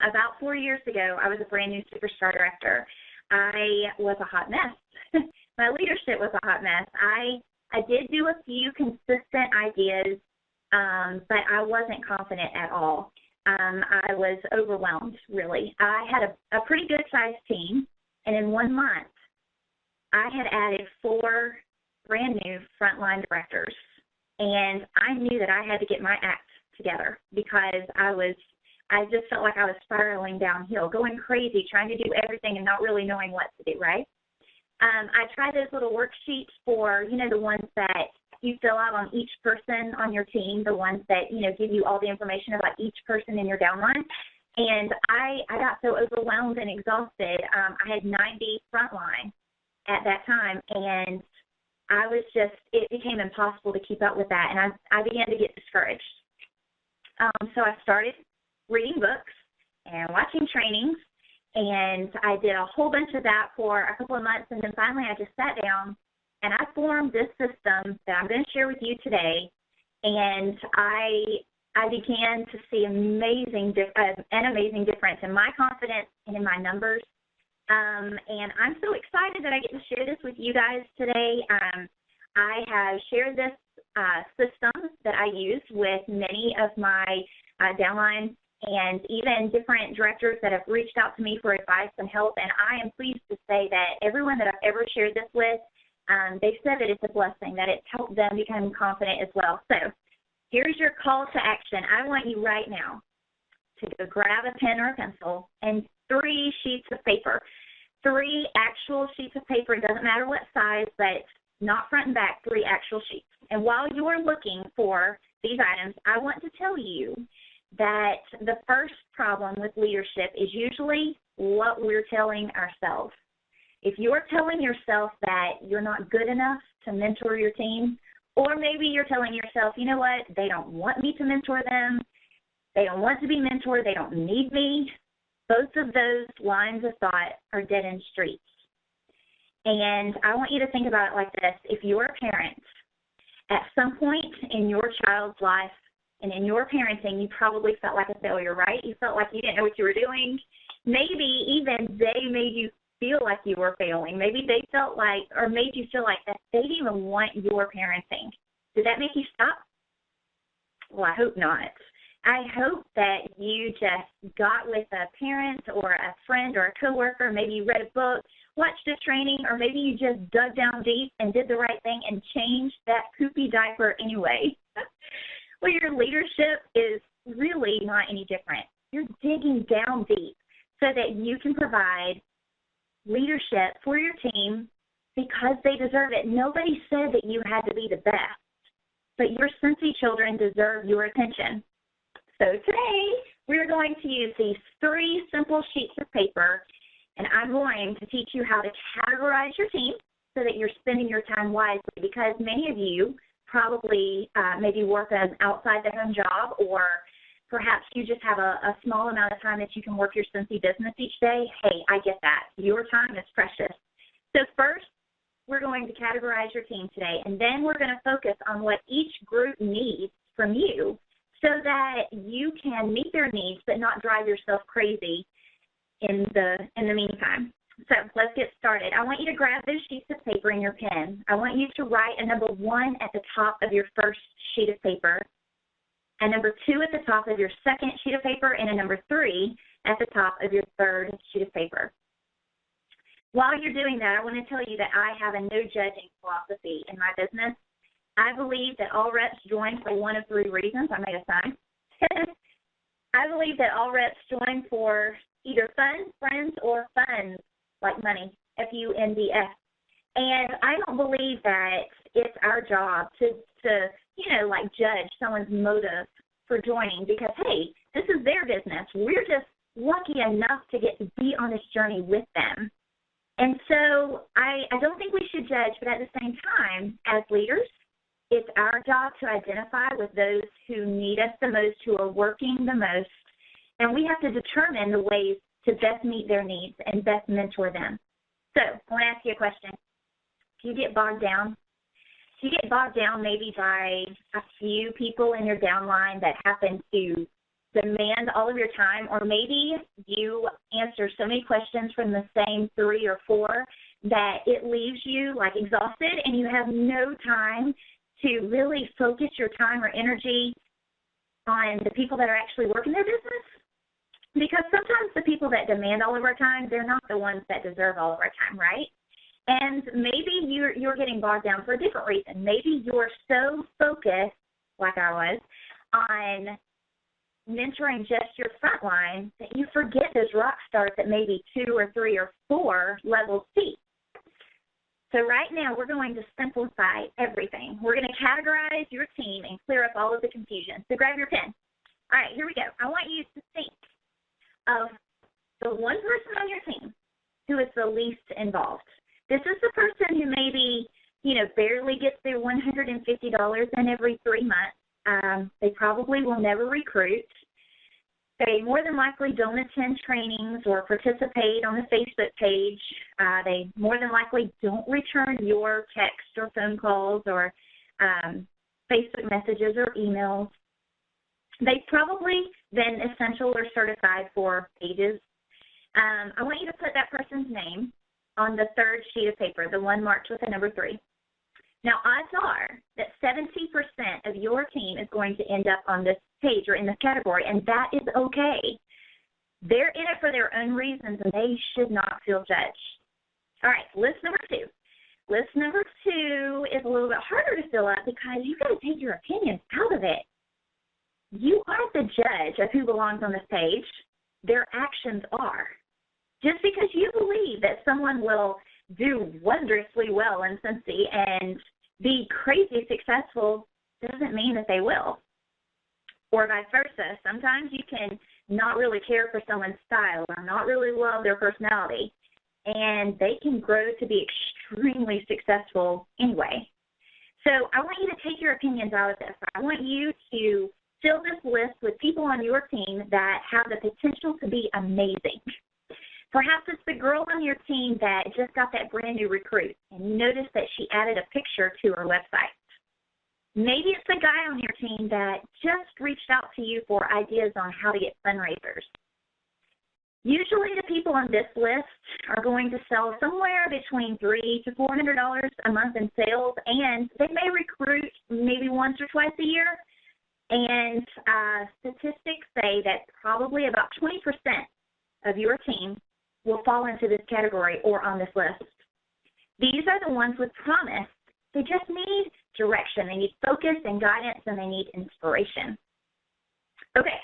about 4 years ago, I was a brand new superstar director. I was a hot mess. My leadership was a hot mess. I did do a few consistent ideas, but I wasn't confident at all. I was overwhelmed, really. I had a pretty good-sized team, and in 1 month, I had added 4 brand-new frontline directors, and I knew that I had to get my act together because I just felt like I was spiraling downhill, going crazy, trying to do everything and not really knowing what to do, right? I tried those little worksheets for, the ones that you fill out on each person on your team, the ones that, give you all the information about each person in your downline. And I got so overwhelmed and exhausted. I had 90 frontline at that time, and it became impossible to keep up with that, and I began to get discouraged. So I started reading books and watching trainings, and I did a whole bunch of that for a couple of months, and then finally I just sat down and I formed this system that I'm going to share with you today, and I began to see an amazing difference in my confidence and in my numbers, and I'm so excited that I get to share this with you guys today. I have shared this system that I use with many of my downline and even different directors that have reached out to me for advice and help, and I am pleased to say that everyone that I've ever shared this with, they've said that it's a blessing, that it's helped them become confident as well. So here's your call to action. I want you right now to go grab a pen or a pencil and 3 sheets of paper, 3 actual sheets of paper. It doesn't matter what size, but not front and back, 3 actual sheets. And while you're looking for these items, I want to tell you that the first problem with leadership is usually what we're telling ourselves. If you're telling yourself that you're not good enough to mentor your team, or maybe you're telling yourself, you know what, they don't want me to mentor them, they don't want to be mentored, they don't need me, both of those lines of thought are dead-end streets. And I want you to think about it like this. If you're a parent, at some point in your child's life and in your parenting, you probably felt like a failure, right? You felt like you didn't know what you were doing. Maybe even they made you feel like you were failing. Maybe they felt like, or made you feel like that they didn't even want your parenting. Did that make you stop? Well, I hope not. I hope that you just got with a parent or a friend or a coworker, maybe you read a book, watched a training, or maybe you just dug down deep and did the right thing and changed that poopy diaper anyway. Well, your leadership is really not any different. You're digging down deep so that you can provide leadership for your team because they deserve it. Nobody said that you had to be the best, but your Scentsy children deserve your attention. So today, we're going to use these 3 simple sheets of paper, and I'm going to teach you how to categorize your team so that you're spending your time wisely, because many of you probably maybe work an outside-the-home job, or perhaps you just have a small amount of time that you can work your Scentsy business each day. Hey, I get that. Your time is precious. So first, we're going to categorize your team today, and then we're going to focus on what each group needs from you so that you can meet their needs but not drive yourself crazy in the meantime. So let's get started. I want you to grab those sheets of paper and your pen. I want you to write a number 1 at the top of your first sheet of paper, a number 2 at the top of your second sheet of paper, and a number 3 at the top of your third sheet of paper. While you're doing that, I want to tell you that I have a no judging philosophy in my business. I believe that all reps join for one of 3 reasons. I made a sign. I believe that all reps join for either fun, friends, or funds, like money, F-U-N-D-S. And I don't believe that it's our job to judge someone's motive for joining because, hey, this is their business. We're just lucky enough to get to be on this journey with them. And so I don't think we should judge, but at the same time, as leaders, it's our job to identify with those who need us the most, who are working the most, and we have to determine the ways to best meet their needs and best mentor them. So I want to ask you a question. Do you get bogged down? Do you get bogged down maybe by a few people in your downline that happen to demand all of your time, or maybe you answer so many questions from the same 3 or 4 that it leaves you like exhausted and you have no time to really focus your time or energy on the people that are actually working their business. Because sometimes the people that demand all of our time, they're not the ones that deserve all of our time, right? And maybe you're getting bogged down for a different reason. Maybe you're so focused, like I was, on mentoring just your front line that you forget those rock stars at maybe 2 or 3 or 4 levels deep. So right now we're going to simplify everything. We're going to categorize your team and clear up all of the confusion. So grab your pen. All right, here we go. I want you to think of the one person on your team who is the least involved. This is the person who maybe, barely gets their $150 in every 3 months. They probably will never recruit. They more than likely don't attend trainings or participate on the Facebook page. They more than likely don't return your text or phone calls or Facebook messages or emails. They've probably been essential or certified for ages. I want you to put that person's name on the third sheet of paper, the one marked with the number 3. Now, odds are that 70% of your team is going to end up on this page or in this category, and that is okay. They're in it for their own reasons, and they should not feel judged. All right, list number 2. List number 2 is a little bit harder to fill out because you've got to take your opinions out of it. You aren't the judge of who belongs on this page. Their actions are. Just because you believe that someone will do wondrously well in Cincy and be crazy successful doesn't mean that they will. Or vice versa. Sometimes you can not really care for someone's style or not really love their personality, and they can grow to be extremely successful anyway. So I want you to take your opinions out of this. I want you to fill this list with people on your team that have the potential to be amazing. Perhaps it's the girl on your team that just got that brand new recruit, and you noticed that she added a picture to her website. Maybe it's the guy on your team that just reached out to you for ideas on how to get fundraisers. Usually the people on this list are going to sell somewhere between $300 to $400 a month in sales, and they may recruit maybe once or twice a year. And statistics say that probably about 20% of your team will fall into this category or on this list. These are the ones with promise. They just need direction. They need focus and guidance, and they need inspiration. Okay,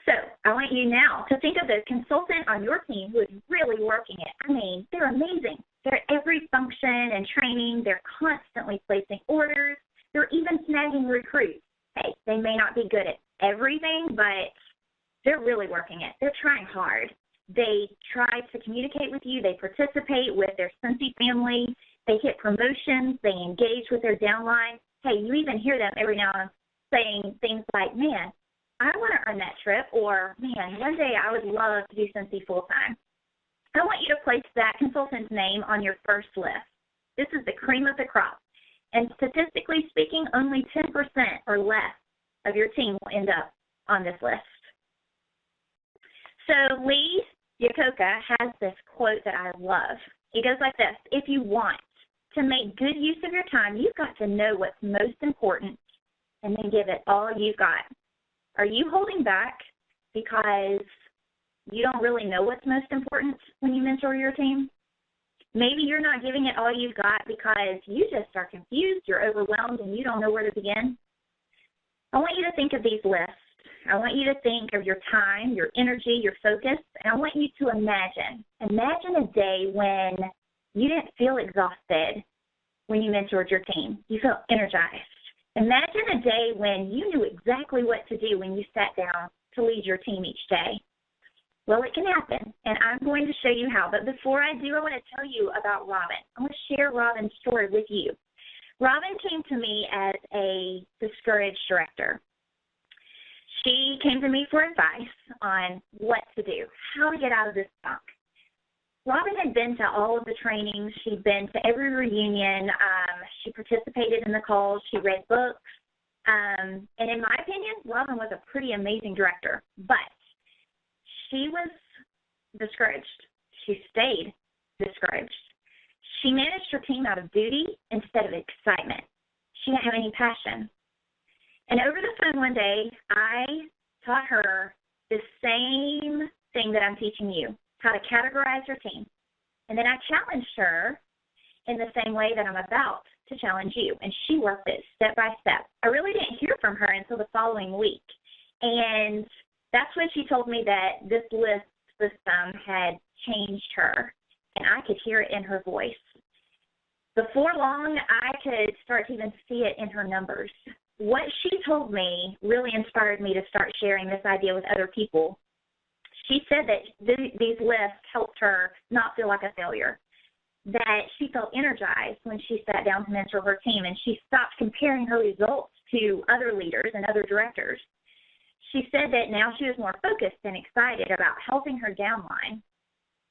so I want you now to think of the consultant on your team who is really working it. I mean, they're amazing. They're at every function and training. They're constantly placing orders. They're even snagging recruits. Hey, they may not be good at everything, but they're really working it. They're trying hard. They try to communicate with you. They participate with their Cincy family. They hit promotions. They engage with their downline. Hey, you even hear them every now and then saying things like, man, I want to earn that trip, or, man, one day I would love to do Cincy full-time. I want you to place that consultant's name on your first list. This is the cream of the crop. And statistically speaking, only 10% or less of your team will end up on this list. So Lee Iacocca has this quote that I love. It goes like this: if you want to make good use of your time, you've got to know what's most important and then give it all you've got. Are you holding back because you don't really know what's most important when you mentor your team? Maybe you're not giving it all you've got because you just are confused, you're overwhelmed, and you don't know where to begin. I want you to think of these lists. I want you to think of your time, your energy, your focus, and I want you to imagine a day when you didn't feel exhausted when you mentored your team. You felt energized. Imagine a day when you knew exactly what to do when you sat down to lead your team each day. Well, it can happen, and I'm going to show you how. But before I do, I want to tell you about Robin. I want to share Robin's story with you. Robin came to me as a discouraged director. She came to me for advice on what to do, how to get out of this funk. Robin had been to all of the trainings. She'd been to every reunion. She participated in the calls. She read books. And in my opinion, Robin was a pretty amazing director, but she was discouraged. She stayed discouraged. She managed her team out of duty instead of excitement. She didn't have any passion. And over the phone one day, I taught her the same thing that I'm teaching you, how to categorize your team. And then I challenged her in the same way that I'm about to challenge you. And she worked it step by step. I really didn't hear from her until the following week. And that's when she told me that this list system had changed her. And I could hear it in her voice. Before long, I could start to even see it in her numbers. What she told me really inspired me to start sharing this idea with other people. She said that these lists helped her not feel like a failure, that she felt energized when she sat down to mentor her team, and she stopped comparing her results to other leaders and other directors. She said that now she was more focused and excited about helping her downline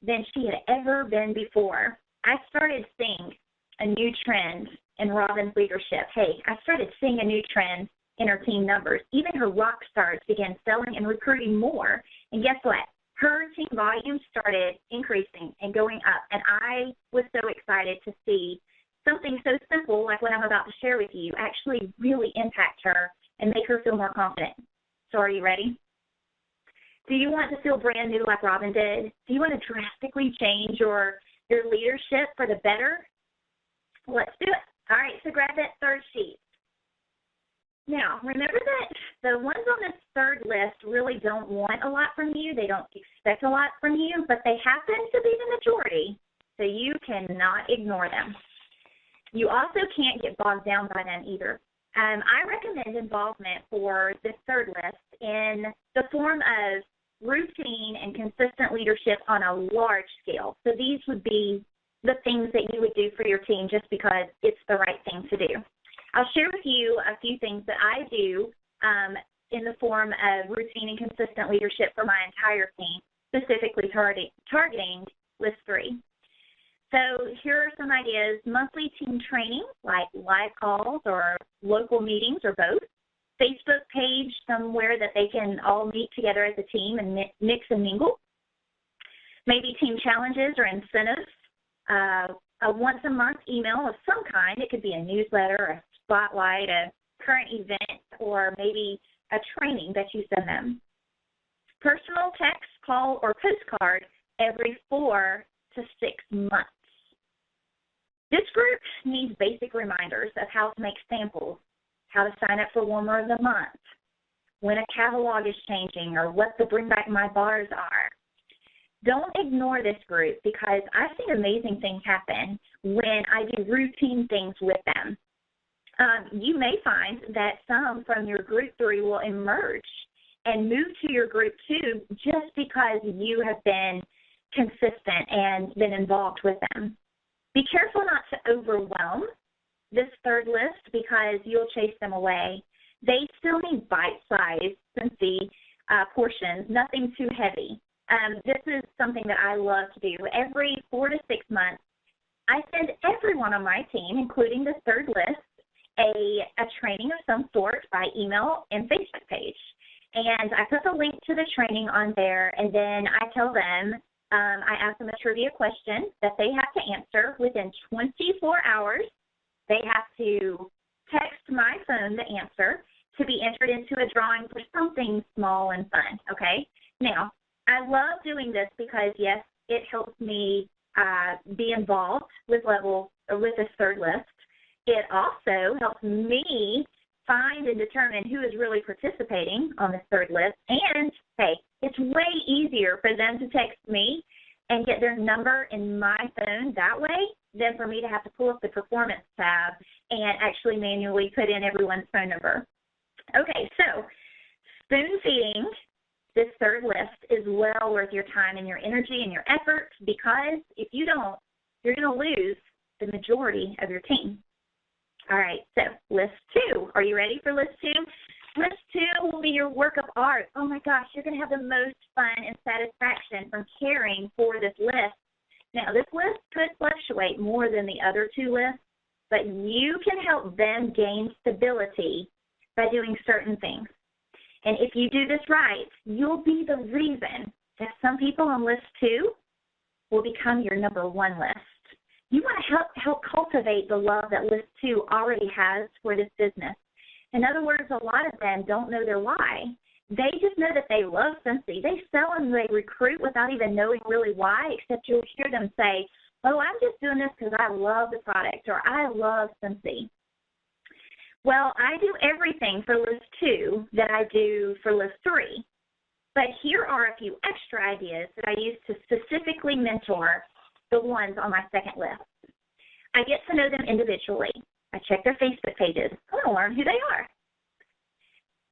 than she had ever been before. I started seeing a new trend in Robin's leadership. Hey, I started seeing a new trend in her team numbers. Even her rock stars began selling and recruiting more. And guess what? Her team volume started increasing and going up. And I was so excited to see something so simple like what I'm about to share with you actually really impact her and make her feel more confident. So are you ready? Do you want to feel brand new like Robin did? Do you want to drastically change your leadership for the better? Let's do it. All right, so grab that third sheet. Now, remember that the ones on this third list really don't want a lot from you. They don't expect a lot from you, but they happen to be the majority, so you cannot ignore them. You also can't get bogged down by them either. I recommend involvement for this third list in the form of routine and consistent leadership on a large scale. So these would be the things that you would do for your team just because it's the right thing to do. I'll share with you a few things that I do in the form of routine and consistent leadership for my entire team, specifically targeting List 3. So here are some ideas: monthly team training, like live calls or local meetings or both. Facebook page somewhere that they can all meet together as a team and mix and mingle. Maybe team challenges or incentives. A once-a-month email of some kind. It could be a newsletter, a spotlight, a current event, or maybe a training that you send them. Personal text, call, or postcard every 4 to 6 months. This group needs basic reminders of how to make samples, how to sign up for Warmer of the Month, when a catalog is changing, or what the Bring Back My Bars are. Don't ignore this group because I've seen amazing things happen when I do routine things with them. You may find that some from your group 3 will emerge and move to your group 2 just because you have been consistent and been involved with them. Be careful not to overwhelm this third list because you'll chase them away. They still need bite-sized, cinchy portions, nothing too heavy. This is something that I love to do. Every 4 to 6 months, I send everyone on my team, including the third list, a training of some sort by email and Facebook page. And I put the link to the training on there, and then I tell them, I ask them a trivia question that they have to answer within 24 hours. They have to text my phone the answer to be entered into a drawing for something small and fun, okay? Now, I love doing this because, yes, it helps me be involved with this third list. It also helps me find and determine who is really participating on this third list. And, hey, it's way easier for them to text me and get their number in my phone that way than for me to have to pull up the performance tab and actually manually put in everyone's phone number. Okay, so spoon feeding this third list is well worth your time and your energy and your effort because if you don't, you're going to lose the majority of your team. All right, so list 2. Are you ready for list 2? List 2 will be your work of art. Oh my gosh, you're going to have the most fun and satisfaction from caring for this list. Now, this list could fluctuate more than the other 2 lists, but you can help them gain stability by doing certain things. And if you do this right, you'll be the reason that some people on list 2 will become your number 1 list. You want to help cultivate the love that list 2 already has for this business. In other words, a lot of them don't know their why. They just know that they love Scentsy. They sell and they recruit without even knowing really why, except you'll hear them say, oh, I'm just doing this because I love the product, or I love Scentsy. Well, I do everything for list 2 that I do for list 3. But here are a few extra ideas that I use to specifically mentor the ones on my second list. I get to know them individually. I check their Facebook pages. I want to learn who they are.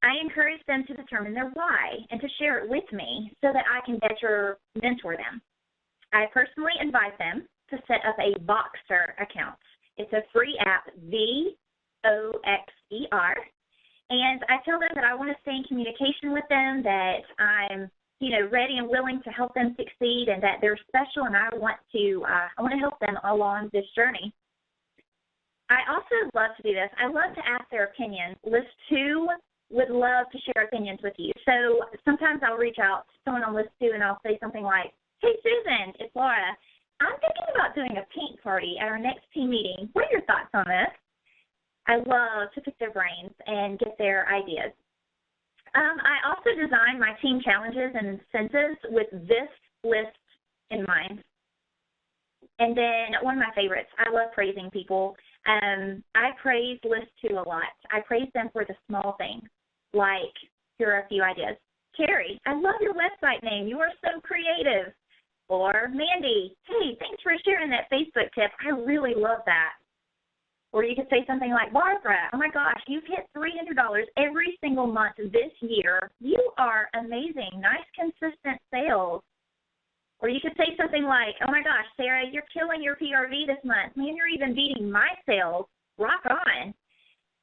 I encourage them to determine their why and to share it with me so that I can better mentor them. I personally invite them to set up a Voxer account. It's a free app, Voxer, and I tell them that I want to stay in communication with them, that I'm, ready and willing to help them succeed, and that they're special, and I want to help them along this journey. I also love to do this. I love to ask their opinions. List 2 would love to share opinions with you. So sometimes I'll reach out to someone on list 2 and I'll say something like, hey, Susan, it's Laura. I'm thinking about doing a paint party at our next team meeting. What are your thoughts on this? I love to pick their brains and get their ideas. I also design my team challenges and incentives with this list in mind. And then one of my favorites, I love praising people. I praise list 2 a lot. I praise them for the small things, like, here are a few ideas. Carrie, I love your website name. You are so creative. Or Mandy, hey, thanks for sharing that Facebook tip. I really love that. Or you could say something like, Barbara, oh my gosh, you've hit $300 every single month this year. You are amazing. Nice, consistent sales. Or you could say something like, oh my gosh, Sarah, you're killing your PRV this month. Man, you're even beating my sales. Rock on.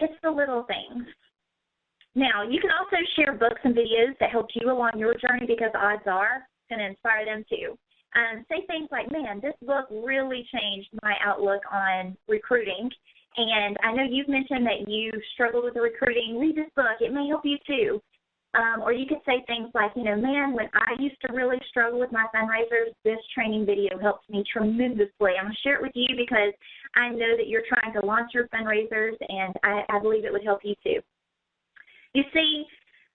It's the little things. Now, you can also share books and videos that help you along your journey, because odds are it's going to inspire them too. Say things like, man, this book really changed my outlook on recruiting. And I know you've mentioned that you struggle with the recruiting. Read this book. It may help you too. Or you could say things like, man, when I used to really struggle with my fundraisers, this training video helped me tremendously. I'm going to share it with you because I know that you're trying to launch your fundraisers, and I believe it would help you too. You see,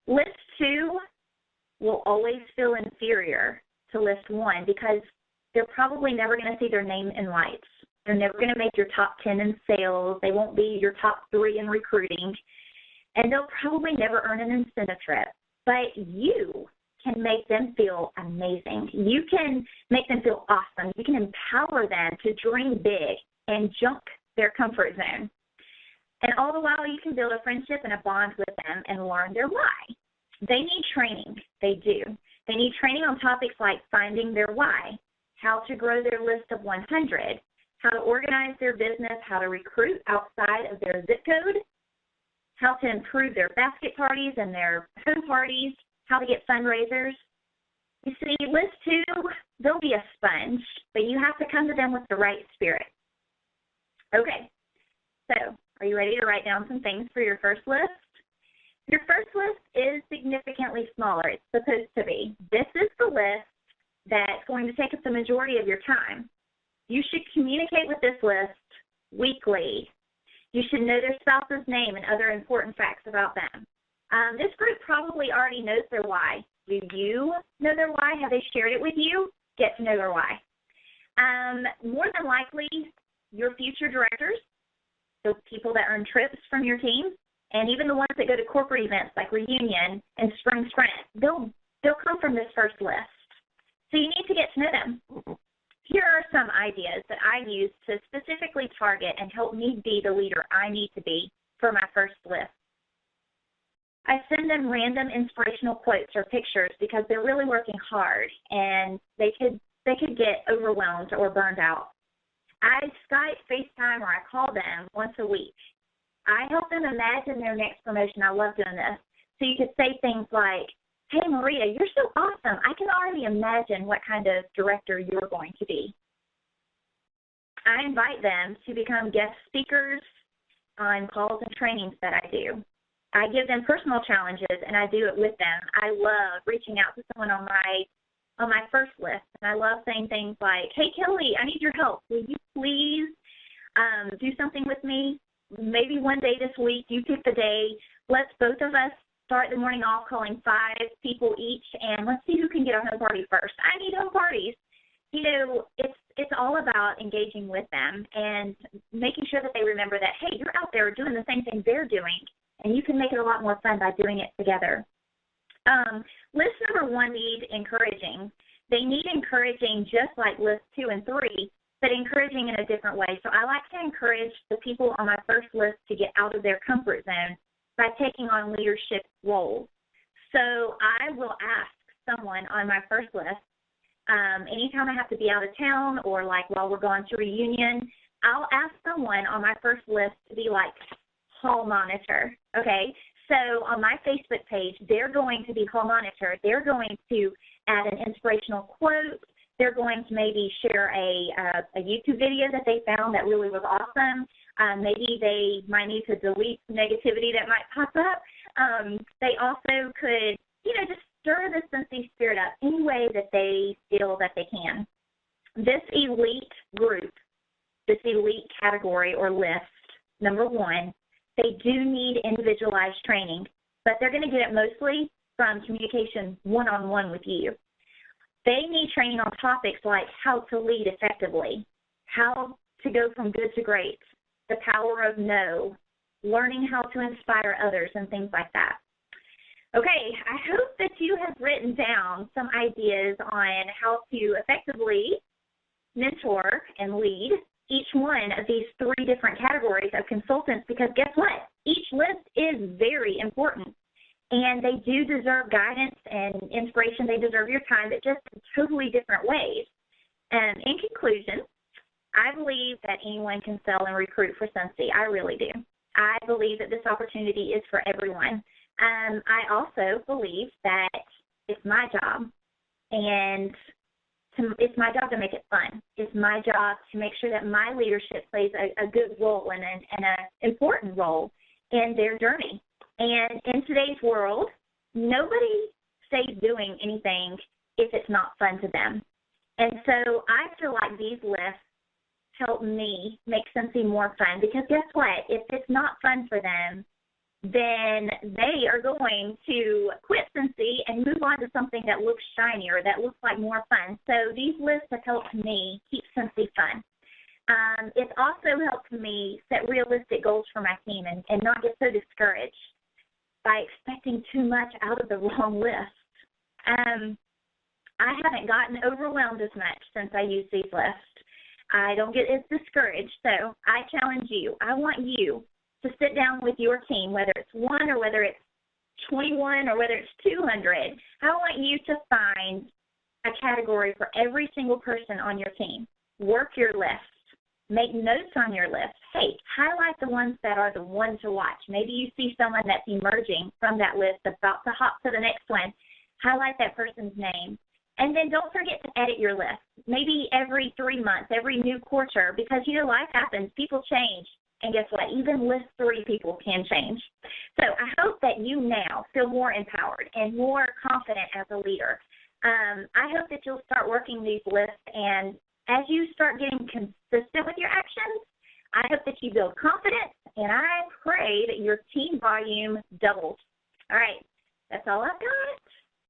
list 2 will always feel inferior to list 1 because they're probably never going to see their name in lights. They're never going to make your top 10 in sales. They won't be your top 3 in recruiting. And they'll probably never earn an incentive trip. But you can make them feel amazing. You can make them feel awesome. You can empower them to dream big and jump their comfort zone. And all the while, you can build a friendship and a bond with them and learn their why. They need training. They do. They need training on topics like finding their why, how to grow their list of 100, how to organize their business, how to recruit outside of their zip code, how to improve their basket parties and their home parties, how to get fundraisers. You see, list 2, they'll be a sponge, but you have to come to them with the right spirit. Okay, so are you ready to write down some things for your first list? Your first list is significantly smaller. It's supposed to be. This is the list that's going to take up the majority of your time. You should communicate with this list weekly. You should know their spouse's name and other important facts about them. This group probably already knows their why. Do you know their why? Have they shared it with you? Get to know their why. More than likely, your future directors, the people that earn trips from your team, and even the ones that go to corporate events like Reunion and Spring Sprint, they'll come from this first list. So you need to get to know them. Here are some ideas that I use to specifically target and help me be the leader I need to be for my first list. I send them random inspirational quotes or pictures because they're really working hard and they could get overwhelmed or burned out. I Skype, FaceTime, or I call them once a week. I help them imagine their next promotion. I love doing this. So you could say things like, hey, Maria, you're so awesome. I can already imagine what kind of director you're going to be. I invite them to become guest speakers on calls and trainings that I do. I give them personal challenges, and I do it with them. I love reaching out to someone on my first list, and I love saying things like, hey, Kelly, I need your help. Will you please do something with me? Maybe one day this week, you pick the day. Let's both of us start the morning off calling 5 people each, and let's see who can get a home party first. I need home parties. You know, it's all about engaging with them and making sure that they remember that, hey, you're out there doing the same thing they're doing, and you can make it a lot more fun by doing it together. List number 1 need encouraging. They need encouraging just like list 2 and 3, but encouraging in a different way. So I like to encourage the people on my first list to get out of their comfort zone by taking on leadership roles. So I will ask someone on my first list, anytime I have to be out of town or like while we're going to reunion, I'll ask someone on my first list to be like hall monitor, okay? So on my Facebook page, they're going to be hall monitor. They're going to add an inspirational quote. They're going to maybe share a YouTube video that they found that really was awesome. Maybe they might need to delete negativity that might pop up. They also could, just stir the Scentsy spirit up any way that they feel that they can. This elite group, this elite category or list, number 1, they do need individualized training, but they're going to get it mostly from communication one-on-one with you. They need training on topics like how to lead effectively, how to go from good to great, the power of no, learning how to inspire others, and things like that. Okay, I hope that you have written down some ideas on how to effectively mentor and lead each one of these 3 different categories of consultants, because guess what? Each list is very important, and they do deserve guidance and inspiration. They deserve your time, but just in totally different ways. In conclusion, I believe that anyone can sell and recruit for Scentsy. I really do. I believe that this opportunity is for everyone. I also believe that it's my job, and it's my job to make it fun. It's my job to make sure that my leadership plays a good role and an important role in their journey. And in today's world, nobody stays doing anything if it's not fun to them. And so I feel like these lists help me make Scentsy more fun, because guess what? If it's not fun for them, then they are going to quit Scentsy and move on to something that looks shinier, that looks like more fun. So these lists have helped me keep Scentsy fun. It's also helped me set realistic goals for my team and not get so discouraged by expecting too much out of the wrong list. I haven't gotten overwhelmed as much since I use these lists. I don't get as discouraged, so I challenge you. I want you to sit down with your team, whether it's 1 or whether it's 21 or whether it's 200. I want you to find a category for every single person on your team. Work your list. Make notes on your list. Hey, highlight the ones that are the ones to watch. Maybe you see someone that's emerging from that list, about to hop to the next one. Highlight that person's name. And then don't forget to edit your list, maybe every 3 months, every new quarter, because, life happens. People change. And guess what? Even list 3 people can change. So I hope that you now feel more empowered and more confident as a leader. I hope that you'll start working these lists, and as you start getting consistent with your actions, I hope that you build confidence, and I pray that your team volume doubles. All right, that's all I've got.